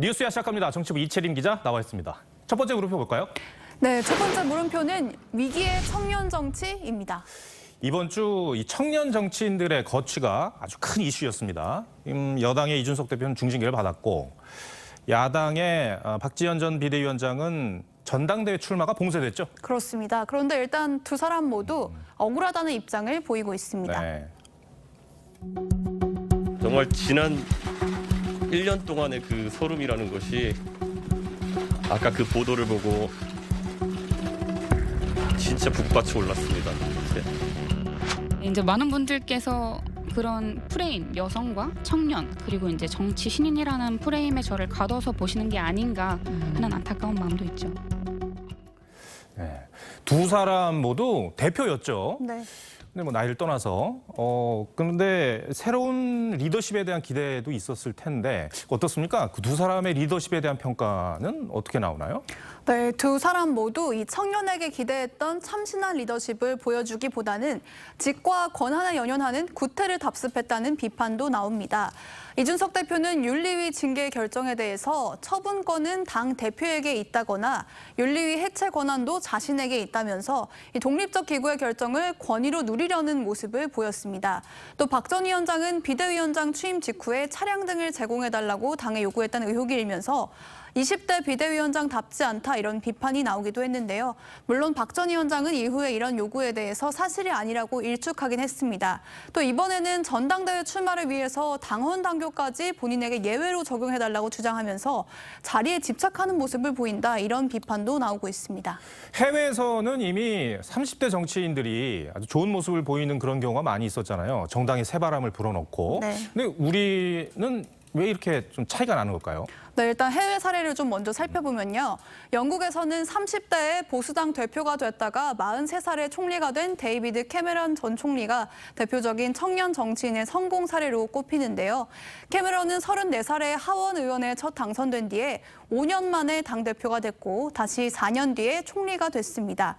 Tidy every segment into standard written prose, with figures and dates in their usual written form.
뉴스야 시작합니다. 정치부 이채림 기자 나와 있습니다. 첫 번째 물음표 볼까요? 네, 첫 번째 물음표는 위기의 청년 정치입니다. 이번 주 이 청년 정치인들의 거취가 아주 큰 이슈였습니다. 여당의 이준석 대표는 중징계를 받았고 야당의 박지원 전 비대위원장은 전당대회 출마가 봉쇄됐죠? 그렇습니다. 그런데 일단 두 사람 모두 억울하다는 입장을 보이고 있습니다. 네. 정말 지난 1년 동안의 그 소름이라는 것이 아까 그 보도를 보고 진짜 북받쳐 올랐습니다. 네. 이제 많은 분들께서 그런 프레임, 여성과 청년, 그리고 이제 정치 신인이라는 프레임에 저를 가둬서 보시는 게 아닌가 하는 안타까운 마음도 있죠. 네. 두 사람 모두 대표였죠. 네. 근데 뭐 나이를 떠나서 그런데 새로운 리더십에 대한 기대도 있었을 텐데 어떻습니까? 그 두 사람의 리더십에 대한 평가는 어떻게 나오나요? 네, 두 사람 모두 이 청년에게 기대했던 참신한 리더십을 보여주기보다는 직과 권한에 연연하는 구태를 답습했다는 비판도 나옵니다. 이준석 대표는 윤리위 징계 결정에 대해서 처분권은 당 대표에게 있다거나 윤리위 해체 권한도 자신에게 있다면서 이 독립적 기구의 결정을 권위로 누리려는 모습을 보였습니다. 또 박 전 위원장은 비대위원장 취임 직후에 차량 등을 제공해달라고 당에 요구했다는 의혹이 일면서 20대 비대위원장답지 않다 이런 비판이 나오기도 했는데요. 물론 박 전 위원장은 이후에 이런 요구에 대해서 사실이 아니라고 일축하긴 했습니다. 또 이번에는 전당대회 출마를 위해서 당헌 당규까지 본인에게 예외로 적용해달라고 주장하면서 자리에 집착하는 모습을 보인다 이런 비판도 나오고 있습니다. 해외에서는 이미 30대 정치인들이 아주 좋은 모습을 보이는 그런 경우가 많이 있었잖아요. 정당의 새바람을 불어넣고. 네. 근데 우리는 왜 이렇게 좀 차이가 나는 걸까요? 네, 일단 해외 사례를 좀 먼저 살펴보면요. 영국에서는 30대에 보수당 대표가 됐다가 43살에 총리가 된 데이비드 캐메런 전 총리가 대표적인 청년 정치인의 성공 사례로 꼽히는데요. 캐메런은 34살에 하원 의원에 첫 당선된 뒤에 5년 만에 당대표가 됐고 다시 4년 뒤에 총리가 됐습니다.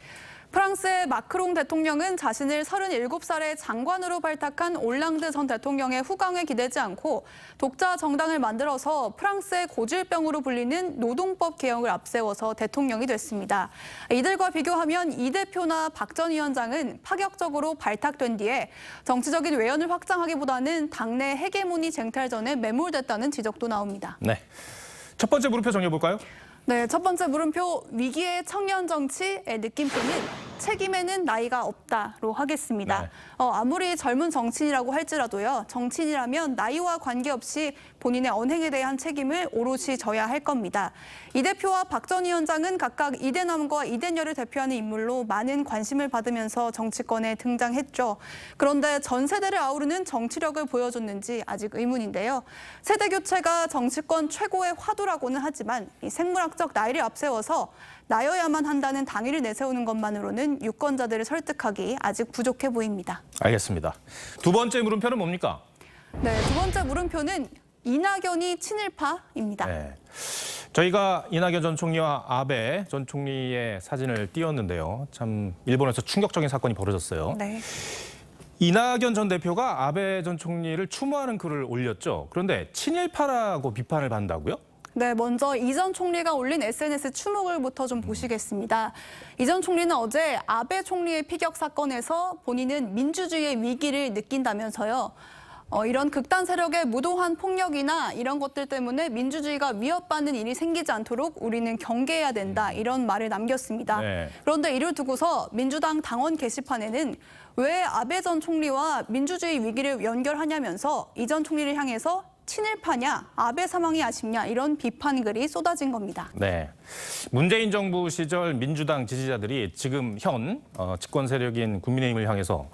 프랑스의 마크롱 대통령은 자신을 37살에 장관으로 발탁한 올랑드 전 대통령의 후광에 기대지 않고 독자 정당을 만들어서 프랑스의 고질병으로 불리는 노동법 개혁을 앞세워서 대통령이 됐습니다. 이들과 비교하면 이 대표나 박 전 위원장은 파격적으로 발탁된 뒤에 정치적인 외연을 확장하기보다는 당내 헤게모니 쟁탈전에 매몰됐다는 지적도 나옵니다. 네. 첫 번째 물음표 정해볼까요? 네, 첫 번째 물음표 위기의 청년 정치의 느낌표는 책임에는 나이가 없다로 하겠습니다. 네. 아무리 젊은 정치인이라고 할지라도요. 정치인이라면 나이와 관계없이 본인의 언행에 대한 책임을 오롯이 져야 할 겁니다. 이 대표와 박 전 위원장은 각각 이대남과 이대녀를 대표하는 인물로 많은 관심을 받으면서 정치권에 등장했죠. 그런데 전 세대를 아우르는 정치력을 보여줬는지 아직 의문인데요. 세대 교체가 정치권 최고의 화두라고는 하지만 이 생물학적 나이를 앞세워서 나여야만 한다는 당위를 내세우는 것만으로는 유권자들을 설득하기 아직 부족해 보입니다. 알겠습니다. 두 번째 물음표는 뭡니까? 네, 두 번째 물음표는 이낙연이 친일파입니다. 네. 저희가 이낙연 전 총리와 아베 전 총리의 사진을 띄웠는데요. 참 일본에서 충격적인 사건이 벌어졌어요. 네. 이낙연 전 대표가 아베 전 총리를 추모하는 글을 올렸죠. 그런데 친일파라고 비판을 받는다고요? 네, 먼저 이 전 총리가 올린 SNS 추모글부터 좀 보시겠습니다. 이 전 총리는 어제 아베 총리의 피격 사건에서 본인은 민주주의의 위기를 느낀다면서요. 이런 극단 세력의 무도한 폭력이나 이런 것들 때문에 민주주의가 위협받는 일이 생기지 않도록 우리는 경계해야 된다 이런 말을 남겼습니다. 네. 그런데 이를 두고서 민주당 당원 게시판에는 왜 아베 전 총리와 민주주의 위기를 연결하냐면서 이 전 총리를 향해서 친일파냐, 아베 사망이 아쉽냐 이런 비판글이 쏟아진 겁니다. 네, 문재인 정부 시절 민주당 지지자들이 지금 현 집권 세력인 국민의힘을 향해서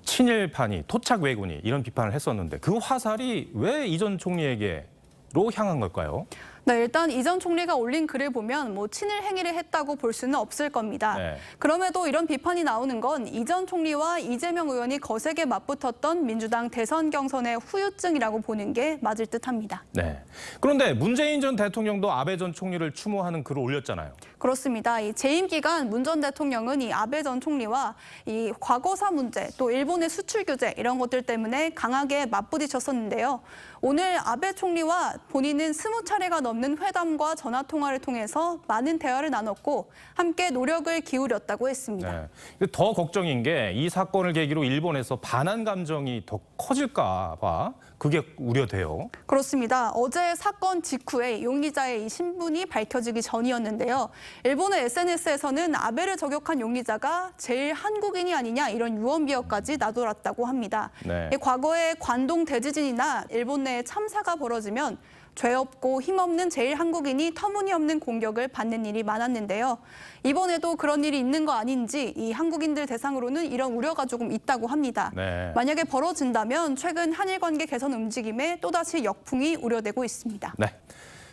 친일파니, 토착 왜군이 이런 비판을 했었는데 그 화살이 왜 이 전 총리에게로 향한 걸까요? 네, 일단 이 전 총리가 올린 글을 보면 친일 행위를 했다고 볼 수는 없을 겁니다. 네. 그럼에도 이런 비판이 나오는 건 이 전 총리와 이재명 의원이 거세게 맞붙었던 민주당 대선 경선의 후유증이라고 보는 게 맞을 듯합니다. 네. 그런데 문재인 전 대통령도 아베 전 총리를 추모하는 글을 올렸잖아요. 그렇습니다. 이 재임 기간 문 전 대통령은 이 아베 전 총리와 이 과거사 문제, 또 일본의 수출 규제 이런 것들 때문에 강하게 맞부딪혔었는데요. 오늘 아베 총리와 본인은 20차례가 넘는 회담과 전화 통화를 통해서 많은 대화를 나눴고 함께 노력을 기울였다고 했습니다. 네. 더 걱정인 게 이 사건을 계기로 일본에서 반한 감정이 더 커질까 봐 그게 우려돼요. 그렇습니다. 어제 사건 직후에 용의자의 이 신분이 밝혀지기 전이었는데요. 일본의 SNS에서는 아베를 저격한 용의자가 제일 한국인이 아니냐 이런 유언비어까지 나돌았다고 합니다. 네. 과거에 관동 대지진이나 일본 내에 참사가 벌어지면 죄 없고 힘없는 제일 한국인이 터무니없는 공격을 받는 일이 많았는데요. 이번에도 그런 일이 있는 거 아닌지 이 한국인들 대상으로는 이런 우려가 조금 있다고 합니다. 네. 만약에 벌어진다면 최근 한일 관계 개선 움직임에 또다시 역풍이 우려되고 있습니다. 네.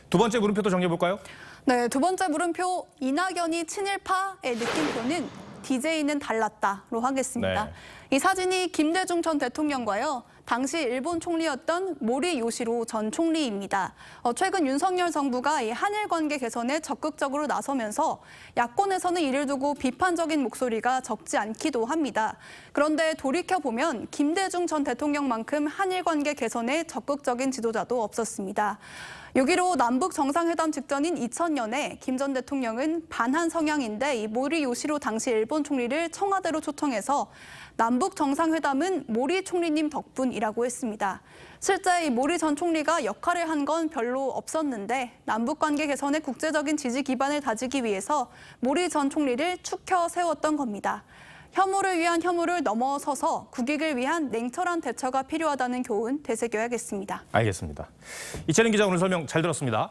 두 번째 물음표도 정리해볼까요? 네, 두 번째 물음표 이낙연이 친일파의 느낌표는 DJ는 달랐다로 하겠습니다. 네. 이 사진이 김대중 전 대통령과요. 당시 일본 총리였던 모리 요시로 전 총리입니다. 최근 윤석열 정부가 이 한일 관계 개선에 적극적으로 나서면서 야권에서는 이를 두고 비판적인 목소리가 적지 않기도 합니다. 그런데 돌이켜보면 김대중 전 대통령만큼 한일 관계 개선에 적극적인 지도자도 없었습니다. 6.15 남북 정상회담 직전인 2000년에 김 전 대통령은 반한 성향인데 이 모리 요시로 당시 일본 총리를 청와대로 초청해서 남북 정상회담은 모리 총리님 덕분이라고 했습니다. 실제 이 모리 전 총리가 역할을 한 건 별로 없었는데 남북 관계 개선의 국제적인 지지 기반을 다지기 위해서 모리 전 총리를 축혀 세웠던 겁니다. 혐오를 위한 혐오를 넘어서서 국익을 위한 냉철한 대처가 필요하다는 교훈 되새겨야겠습니다. 알겠습니다. 이채린 기자 오늘 설명 잘 들었습니다.